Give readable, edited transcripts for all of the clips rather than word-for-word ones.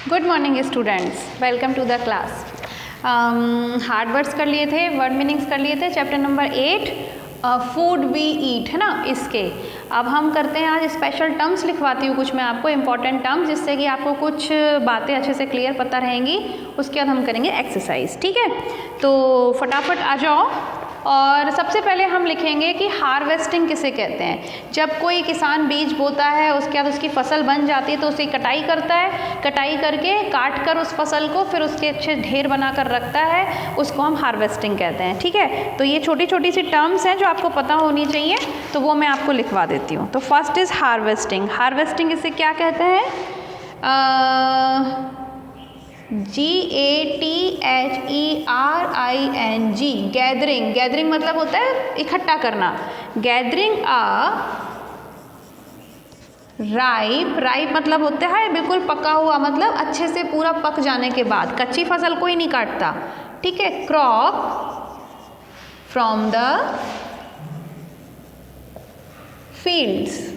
Good morning students, welcome to the class. Hard words कर लिए थे, वर्ड मीनिंग्स कर लिए थे, chapter number 8 food we eat, है ना। इसके अब हम करते हैं आज स्पेशल टर्म्स लिखवाती हूँ कुछ मैं आपको इंपॉर्टेंट टर्म्स, जिससे कि आपको कुछ बातें अच्छे से क्लियर पता रहेंगी। उसके बाद हम करेंगे एक्सरसाइज, ठीक है। तो फटाफट आ जाओ। और सबसे पहले हम लिखेंगे कि हार्वेस्टिंग किसे कहते हैं। जब कोई किसान बीज बोता है, उसके बाद उसकी फसल बन जाती है तो उसे कटाई करता है, कटाई करके काट कर उस फसल को फिर उसके अच्छे ढेर बना कर रखता है, उसको हम हार्वेस्टिंग कहते हैं, ठीक है। तो ये छोटी छोटी सी टर्म्स हैं जो आपको पता होनी चाहिए, तो वो मैं आपको लिखवा देती हूँ। तो फर्स्ट इज हार्वेस्टिंग। हार्वेस्टिंग इसे क्या कहते हैं? GATHERING, gathering. गैदरिंग मतलब होता है इकट्ठा करना। गैदरिंग अ राइप, राइप मतलब होता है बिल्कुल पका हुआ, मतलब अच्छे से पूरा पक जाने के बाद। कच्ची फसल कोई नहीं काटता, ठीक है। Crop from the fields.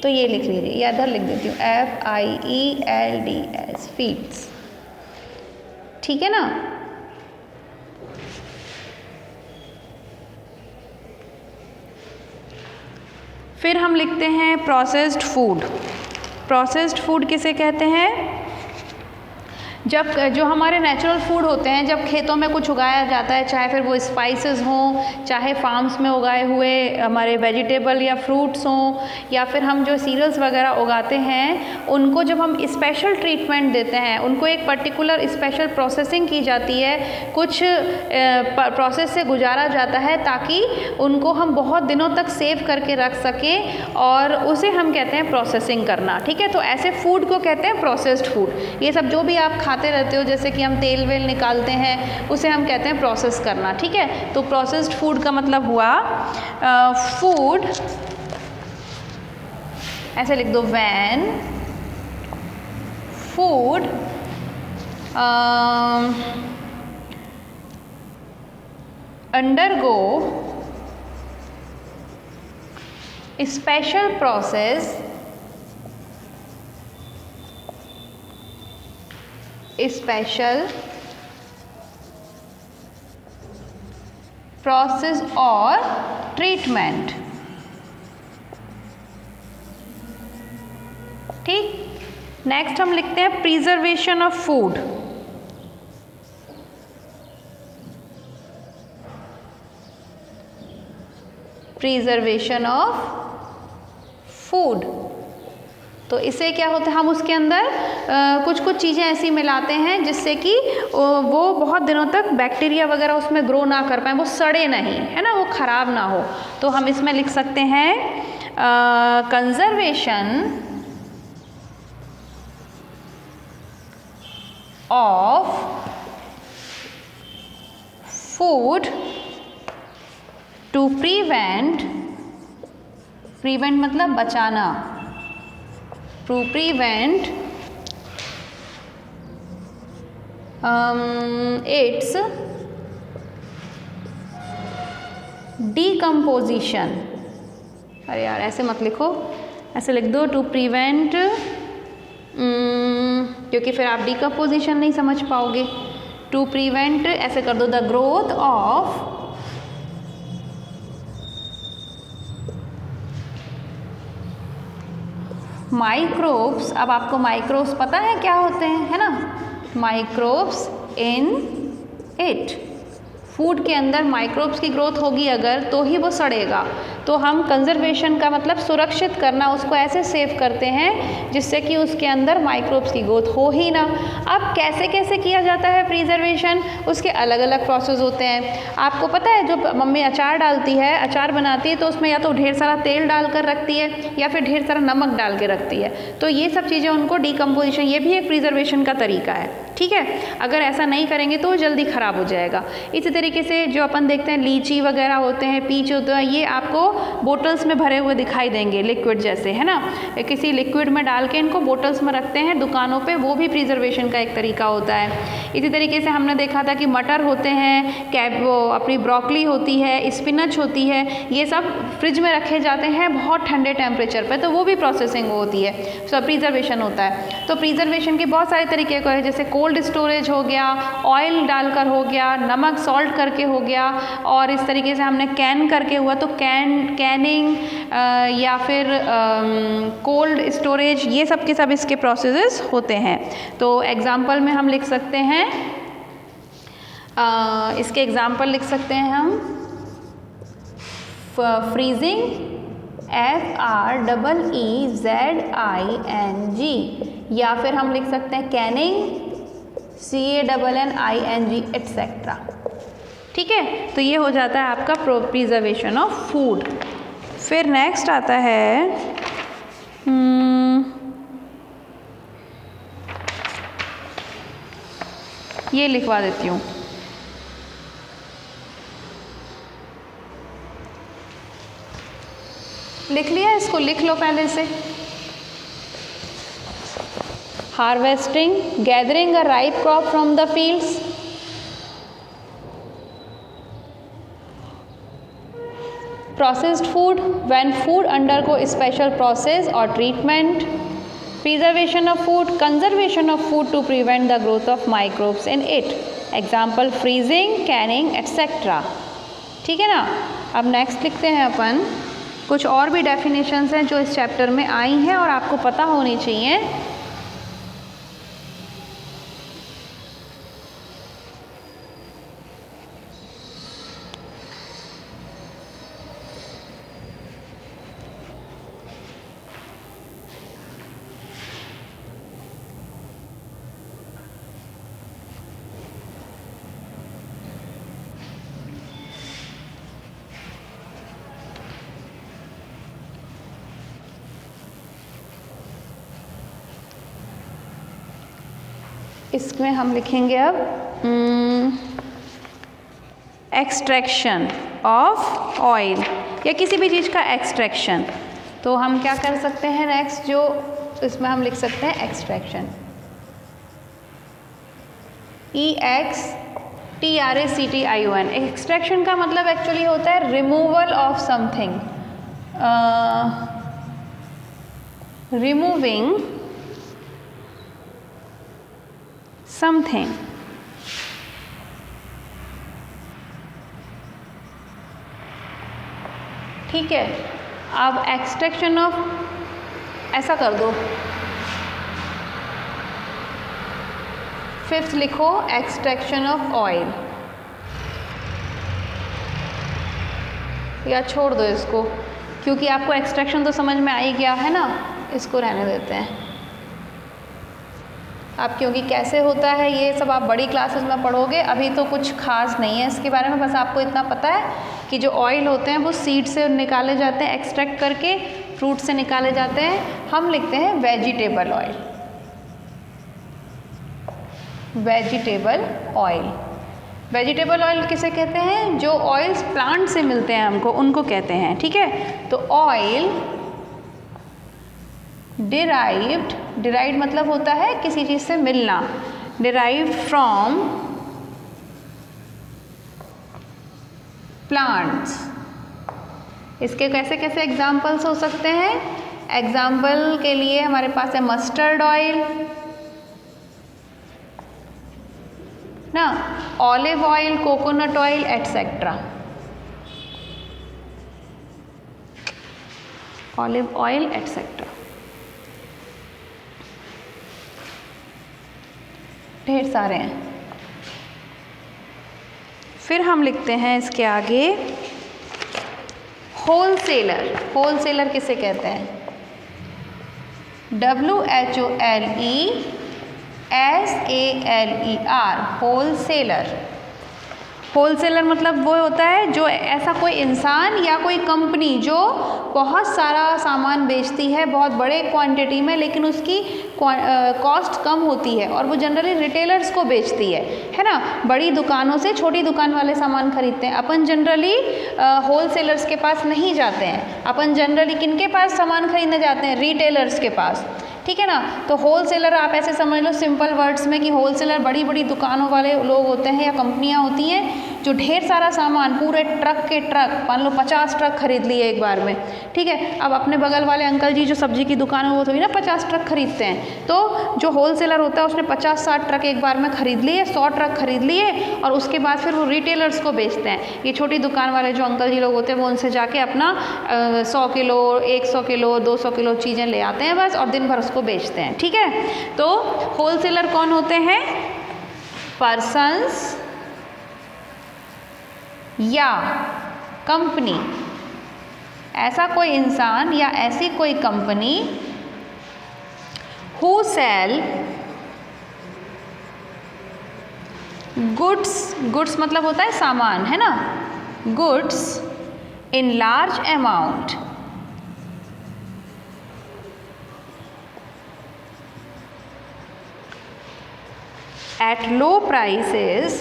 तो ये लिख लीजिए, या इधर लिख देती हूँ FIELDS, फील्ड्स, ठीक है ना। फिर हम लिखते हैं प्रोसेस्ड फूड। प्रोसेस्ड फूड किसे कहते हैं? जब जो हमारे नेचुरल फूड होते हैं, जब खेतों में कुछ उगाया जाता है, चाहे फिर वो स्पाइसेस हों, चाहे फार्म्स में उगाए हुए हमारे वेजिटेबल या फ्रूट्स हों, या फिर हम जो सीरियल्स वगैरह उगाते हैं, उनको जब हम स्पेशल ट्रीटमेंट देते हैं, उनको एक पर्टिकुलर स्पेशल प्रोसेसिंग की जाती है, कुछ प्रोसेस से गुजारा जाता है ताकि उनको हम बहुत दिनों तक सेव करके रख सकें, और उसे हम कहते हैं प्रोसेसिंग करना, ठीक है। तो ऐसे फूड को कहते हैं प्रोसेस्ड फूड। ये सब जो भी आप खाते रहते हो, जैसे कि हम तेल वेल निकालते हैं, उसे हम कहते हैं प्रोसेस करना, ठीक है। तो प्रोसेस्ड फूड का मतलब हुआ फूड, ऐसे लिख दो, when food undergo special process, special process और ट्रीटमेंट, ठीक। नेक्स्ट हम लिखते हैं preservation of food. Preservation of food, तो इससे क्या होता है, हम उसके अंदर कुछ कुछ चीज़ें ऐसी मिलाते हैं जिससे कि वो बहुत दिनों तक बैक्टीरिया वगैरह उसमें ग्रो ना कर पाए, वो सड़े नहीं, है ना, वो ख़राब ना हो। तो हम इसमें लिख सकते हैं conservation of food to prevent, prevent मतलब बचाना, to prevent its decomposition। अरे यार ऐसे मत लिखो, ऐसे लिख दो टू प्रिवेंट, क्योंकि फिर आप डिकम्पोजिशन नहीं समझ पाओगे। टू प्रिवेंट ऐसे कर दो, द ग्रोथ ऑफ माइक्रोब्स। अब आपको माइक्रोब्स पता है क्या होते हैं, है ना। माइक्रोब्स इन इट, फूड के अंदर माइक्रोब्स की ग्रोथ होगी अगर, तो ही वो सड़ेगा। तो हम कंजर्वेशन का मतलब सुरक्षित करना, उसको ऐसे सेव करते हैं जिससे कि उसके अंदर माइक्रोब्स की ग्रोथ हो ही ना। अब कैसे कैसे किया जाता है प्रिजर्वेशन, उसके अलग अलग प्रोसेस होते हैं। आपको पता है, जो मम्मी अचार डालती है, अचार बनाती है, तो उसमें या तो ढेर सारा तेल डाल कर रखती है या फिर ढेर सारा नमक डाल के रखती है। तो ये सब चीज़ें उनको डिकम्पोजिशन, ये भी एक प्रिजर्वेशन का तरीका है, ठीक है। अगर ऐसा नहीं करेंगे तो जल्दी ख़राब हो जाएगा। इसी तरीके से जो अपन देखते हैं लीची वगैरह होते हैं, पीच होते हैं, ये आपको बोटल्स में भरे हुए दिखाई देंगे, लिक्विड जैसे, है ना। किसी लिक्विड में डाल के इनको बोटल्स में रखते हैं दुकानों पे, वो भी प्रिजर्वेशन का एक तरीका होता है। इसी तरीके से हमने देखा था कि मटर होते हैं, वो अपनी ब्रोकली होती है, स्पिनच होती है, ये सब फ्रिज में रखे जाते हैं बहुत ठंडे टेम्परेचर पे, तो वो भी प्रोसेसिंग होती है, सब प्रिजर्वेशन होता है। तो प्रिजर्वेशन के बहुत सारे तरीके को है, जैसे कोल्ड स्टोरेज हो गया, ऑयल डालकर हो गया, नमक सॉल्ट करके हो गया, और इस तरीके से हमने कैन करके हुआ तो कैनिंग या फिर कोल्ड स्टोरेज, ये सब के सब इसके प्रोसेसेस होते हैं। तो एग्जाम्पल में हम लिख सकते हैं, इसके एग्जाम्पल लिख सकते हैं हम फ्रीजिंग, FREEZING, या फिर हम लिख सकते हैं कैनिंग, CANNING एट्सेट्रा। ठीक है, तो ये हो जाता है आपका प्रिजर्वेशन ऑफ फूड। फिर नेक्स्ट आता है ये लिखवा देती हूँ, लिख लिया, इसको लिख लो पहले से। Harvesting, gathering a ripe crop from the fields, processed food, when food undergo special process or treatment, preservation of food, conservation of food to prevent the growth of microbes in it, example freezing, canning etc. ठीक है ना। अब next लिखते हैं अपन, कुछ और भी definitions हैं जो इस चैप्टर में आई हैं और आपको पता होनी चाहिए। इसमें हम लिखेंगे अब एक्सट्रैक्शन ऑफ ऑयल या किसी भी चीज़ का एक्सट्रैक्शन। तो हम क्या कर सकते हैं नेक्स्ट, जो इसमें हम लिख सकते हैं एक्सट्रैक्शन, EXTRACTION। एक्सट्रैक्शन का मतलब एक्चुअली होता है removal of something, removing something. ठीक है, अब एक्सट्रैक्शन ऑफ, ऐसा कर दो, फिफ्थ लिखो एक्सट्रैक्शन ऑफ ऑयल, या छोड़ दो इसको, क्योंकि आपको एक्सट्रैक्शन तो समझ में आ ही गया है ना, इसको रहने देते हैं। अब क्योंकि कैसे होता है ये सब आप बड़ी क्लासेस में पढ़ोगे, अभी तो कुछ खास नहीं है इसके बारे में, बस आपको इतना पता है कि जो ऑयल होते हैं वो सीड से निकाले जाते हैं, एक्सट्रैक्ट करके फ्रूट से निकाले जाते हैं। हम लिखते हैं vegetable oil, vegetable oil. Vegetable oil किसे कहते हैं, जो ऑयल्स प्लांट से मिलते हैं हमको, उनको कहते हैं। ठीक है, तो ऑयल डिराइव्ड, डिराइव्ड मतलब होता है किसी चीज़ से मिलना, डिराइव्ड फ्रॉम प्लांट्स। इसके कैसे कैसे एग्जाम्पल्स हो सकते हैं, एग्जाम्पल के लिए हमारे पास है मस्टर्ड ऑयल ना, olive oil, coconut oil etcetera. Olive oil etcetera, ढेर सारे हैं। फिर हम लिखते हैं इसके आगे होलसेलर। होलसेलर किसे कहते हैं, WHOLESALER, होलसेलर। होलसेलर मतलब वो होता है जो ऐसा कोई इंसान या कोई कंपनी जो बहुत सारा सामान बेचती है बहुत बड़े क्वांटिटी में, लेकिन उसकी कॉस्ट कम होती है और वो जनरली रिटेलर्स को बेचती है ना। बड़ी दुकानों से छोटी दुकान वाले सामान खरीदते हैं। अपन जनरली होलसेलर्स के पास नहीं जाते हैं, अपन जनरली किनके पास सामान खरीदने जाते हैं? रिटेलर्स के पास, ठीक है ना। तो होलसेलर आप ऐसे समझ लो सिंपल वर्ड्स में कि होलसेलर बड़ी बड़ी दुकानों वाले लोग होते हैं या कंपनियां होती हैं जो ढेर सारा सामान पूरे ट्रक के ट्रक, मान लो 50 ट्रक खरीद लिए एक बार में, ठीक है। अब अपने बगल वाले अंकल जी जो सब्जी की दुकान है वो थोड़ी ना 50 ट्रक खरीदते हैं। तो जो होलसेलर होता है उसने 50-60 ट्रक एक बार में खरीद लिए, 100 ट्रक खरीद लिए और उसके बाद फिर वो रिटेलर्स को बेचते हैं। ये छोटी दुकान वाले जो अंकल जी लोग होते हैं वो उनसे जाके अपना 100 किलो 100 किलो 200 किलो चीज़ें ले आते हैं बस, और दिन भर उसको बेचते हैं, ठीक है। तो होलसेलर कौन होते हैं? पर्सन्स या कंपनी, ऐसा कोई इंसान या ऐसी कोई कंपनी हु सेल गुड्स मतलब होता है सामान, है ना, goods in large amount at low prices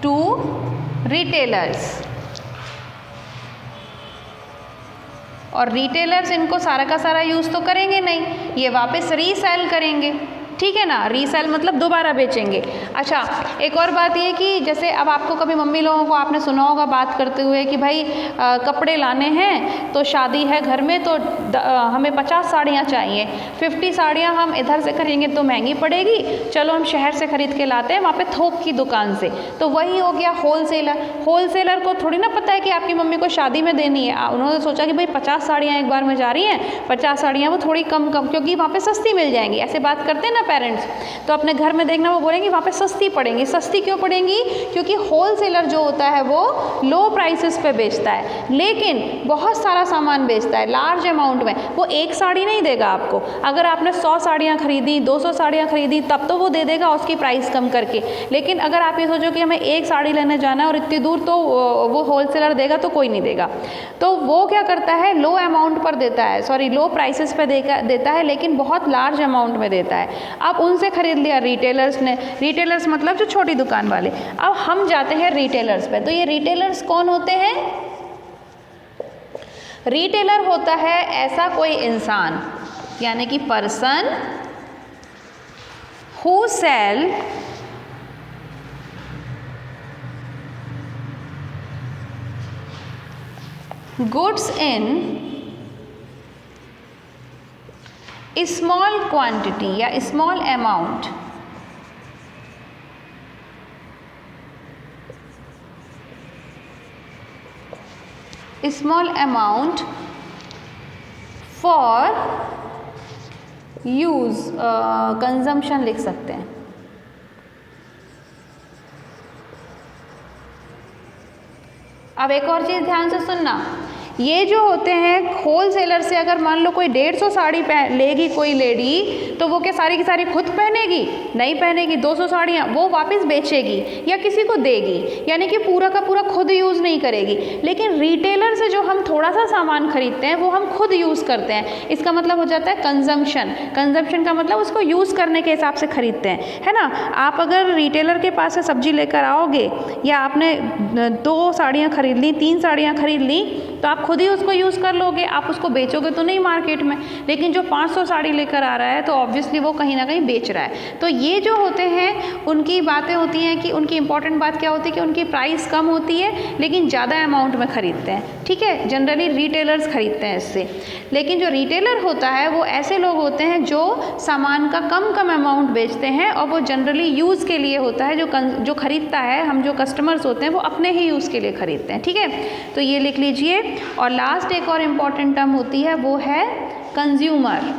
to retailers, और रिटेलर्स इनको सारा का सारा यूज़ तो करेंगे नहीं, ये वापस रीसेल करेंगे, ठीक है ना। रीसेल मतलब दोबारा बेचेंगे। अच्छा, एक और बात ये कि जैसे अब आपको कभी मम्मी लोगों को आपने सुना होगा बात करते हुए कि भाई कपड़े लाने हैं तो शादी है घर में तो हमें 50 साड़ियाँ चाहिए, 50 साड़ियाँ हम इधर से खरीदेंगे तो महंगी पड़ेगी, चलो हम शहर से खरीद के लाते हैं वहाँ पे थोक की दुकान से। तो वही हो गया होलसेलर। होलसेलर को थोड़ी ना पता है कि आपकी मम्मी को शादी में देनी है, उन्होंने सोचा कि भाई 50 साड़ियाँ एक बार में जा रही हैं, 50 साड़ियाँ वो थोड़ी कम क्योंकि वहाँ पे सस्ती मिल जाएंगी, ऐसे बात करते हैं ना पेरेंट्स। तो अपने घर में देखना वो बोलेंगे वहाँ पे सस्ती पड़ेंगी। सस्ती क्यों पड़ेंगी? क्योंकि होलसेलर जो होता है वो लो प्राइसेस पे बेचता है, लेकिन बहुत सारा सामान बेचता है लार्ज अमाउंट में। वो एक साड़ी नहीं देगा आपको, अगर आपने 100 साड़ियाँ खरीदी 200 साड़ियाँ खरीदी तब तो वो दे देगा उसकी प्राइस कम करके। लेकिन अगर आप ये सोचो कि हमें एक साड़ी लेने जाना है और इतनी दूर, तो वो होलसेलर देगा तो कोई नहीं देगा। तो वो क्या करता है, लो अमाउंट पर देता है, सॉरी लो प्राइसेस पे देता है, लेकिन बहुत लार्ज अमाउंट में देता है। अब उनसे खरीद लिया रिटेलर्स ने, रिटेलर्स मतलब जो छोटी दुकान वाले। अब हम जाते हैं रिटेलर्स पे, तो ये रिटेलर्स कौन होते हैं? रिटेलर होता है ऐसा कोई इंसान यानी कि person who sell goods in small quantity या small amount for use, consumption लिख सकते हैं। अब एक और चीज़ ध्यान से सुनना, ये जो होते हैं होलसेलर से अगर मान लो कोई 150 साड़ी लेगी कोई लेडी, तो वो क्या सारी की सारी खुद पहनेगी? नहीं पहनेगी। 200 साड़ियाँ वो वापस बेचेगी या किसी को देगी, यानी कि पूरा का पूरा खुद यूज़ नहीं करेगी। लेकिन रिटेलर से जो हम थोड़ा सा सामान खरीदते हैं वो हम खुद यूज़ करते हैं। इसका मतलब हो जाता है कंजम्पशन। कंजम्पशन का मतलब उसको यूज़ करने के हिसाब से खरीदते हैं, है ना। आप अगर रिटेलर के पास से सब्जी लेकर आओगे या आपने 2 साड़ियाँ खरीद ली 3 साड़ियाँ खरीद ली, तो आप खुद ही उसको यूज़ कर लोगे, आप उसको बेचोगे तो नहीं मार्केट में। लेकिन जो 500 साड़ी लेकर आ रहा है तो ऑब्वियसली वो कहीं ना कहीं बेच रहा है। तो ये जो होते हैं उनकी बातें होती हैं कि उनकी इंपॉर्टेंट बात क्या होती है कि उनकी प्राइस कम होती है लेकिन ज़्यादा अमाउंट में ख़रीदते हैं, ठीक है। जनरली रिटेलर्स खरीदते हैं इससे। लेकिन जो रिटेलर होता है वो ऐसे लोग होते हैं जो सामान का कम अमाउंट बेचते हैं और वो जनरली यूज़ के लिए होता है। जो खरीदता है, हम जो कस्टमर्स होते हैं वो अपने ही यूज़ के लिए खरीदते हैं, ठीक है। तो ये लिख लीजिए। और लास्ट एक और इम्पॉर्टेंट टर्म होती है वो है कंज्यूमर।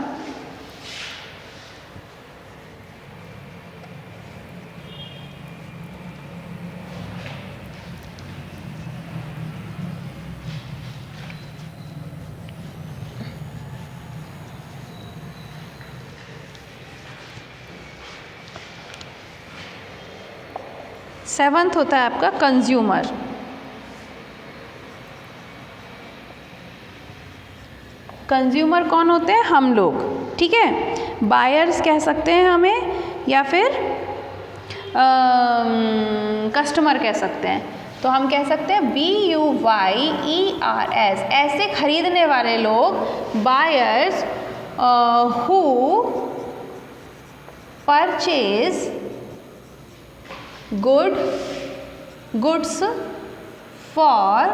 7th होता है आपका कंज्यूमर। कंज्यूमर कौन होते हैं? हम लोग, ठीक है। बायर्स कह सकते हैं हमें, या फिर कस्टमर कह सकते हैं। तो हम कह सकते हैं BUYERS, ऐसे खरीदने वाले लोग, buyers who purchase goods for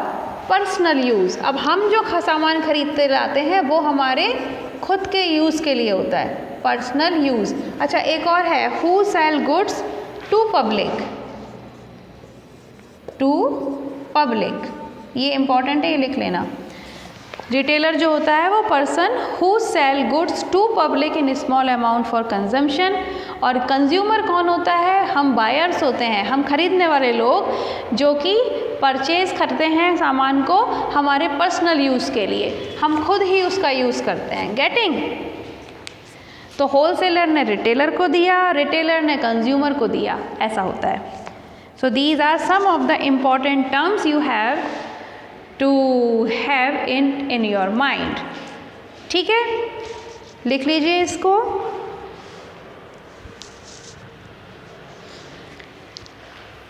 personal use. अब हम जो सामान खरीदते लाते हैं वो हमारे खुद के यूज़ के लिए होता है, पर्सनल यूज़। अच्छा, एक और है, who sell goods to public, ये इंपॉर्टेंट है, ये लिख लेना। रिटेलर जो होता है वो person who sell goods to public in small amount for consumption. और कंज्यूमर कौन होता है? हम बायर्स होते हैं, हम खरीदने वाले लोग जो कि परचेज करते हैं सामान को हमारे पर्सनल यूज़ के लिए, हम खुद ही उसका यूज़ करते हैं। गेटिंग? तो होलसेलर ने रिटेलर को दिया, रिटेलर ने कंज्यूमर को दिया, ऐसा होता है। So these are some of the important terms you have to have in your mind. ठीक है, लिख लीजिए इसको।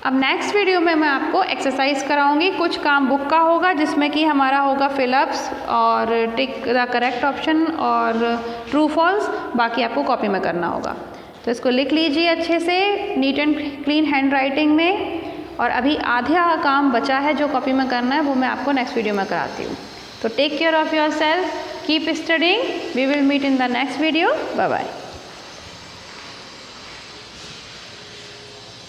अब नेक्स्ट वीडियो में मैं आपको एक्सरसाइज कराऊंगी, कुछ काम बुक का होगा जिसमें कि हमारा होगा फिलअप्स और टिक द करेक्ट ऑप्शन और ट्रू फॉल्स, बाकी आपको कॉपी में करना होगा। तो इसको लिख लीजिए अच्छे से, neat and clean hand writing में। और अभी आधा काम बचा है जो कॉपी में करना है, वो मैं आपको नेक्स्ट वीडियो में कराती हूँ। तो take care of yourself, keep studying, we will meet in the next video, bye bye.